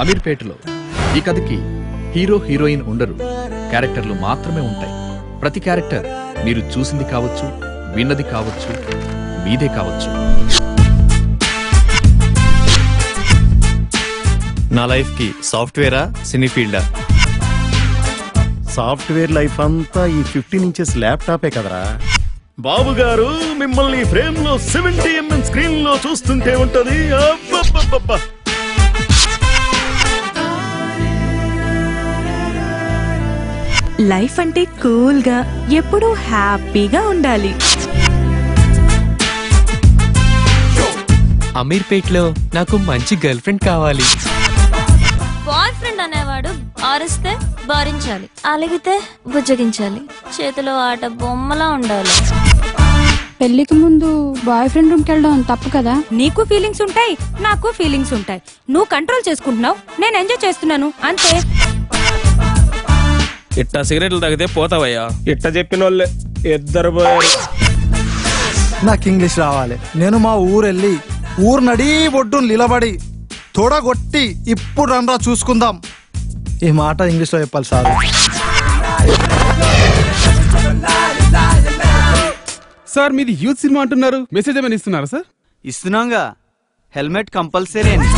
అమీర్పేటలో ఈ కథకి హీరో హీరోయిన్ ఉండరు, క్యారెక్టర్లు మాత్రమే ఉంటాయి. ప్రతి క్యారెక్టర్ మీరు చూసింది కావచ్చు, విన్నది కావచ్చు, మీదే కావచ్చు. నా లైఫ్ కి సాఫ్ట్వేరా సినీ ఫీల్డా? సాఫ్ట్వేర్ లైఫ్ అంతా ఈ 15 ఇంచెస్ ల్యాప్టాపే కదరా. బాబు గారు మిమ్మల్ని ఫ్రేమ్ లో 70mm స్క్రీన్ లో చూస్తుంటే ఉంటది. లైఫ్ అంటే కూల్ గా ఎప్పుడూ హ్యాపీగా ఉండాలి. అమీర్పేట్లో నాకు మంచి గర్ల్ ఫ్రెండ్ కావాలి. బాయ్ ఫ్రెండ్ అనేవాడు ఆరిస్తే భరించాలి, అలిగితే బుజ్జగించాలి, చేతిలో ఆట బొమ్మలా ఉండాలి. పెళ్లికి ముందు బాయ్ ఫ్రెండ్ రూమ్కి వెళ్ళడం తప్పు కదా. నీకు ఫీలింగ్స్ ఉంటాయి, నాకు ఫీలింగ్స్ ఉంటాయి. నువ్వు కంట్రోల్ చేసుకుంటున్నావు, నేను ఎంజాయ్ చేస్తున్నాను అంతే. ఇట్టా సిగరెట్లు తాగితే పోతావయ్యా. ఇట్ట చెప్పిన వాళ్ళే ఇద్దరు పోయారు. నాకు ఇంగ్లీష్ రావాలి. నేను మా ఊరెళ్ళి ఊరు నడి ఒడ్డు నిలబడి తోడగొట్టి ఇప్పుడు రండ్రా చూసుకుందాం. ఈ మాట ఇంగ్లీష్లో చెప్పాలి సార్. సార్ మీది యూత్ సినిమా అంటున్నారు, మెసేజ్ ఏమైనా ఇస్తున్నారా సార్? ఇస్తున్నాంగా, హెల్మెట్ కంపల్సరీ అని.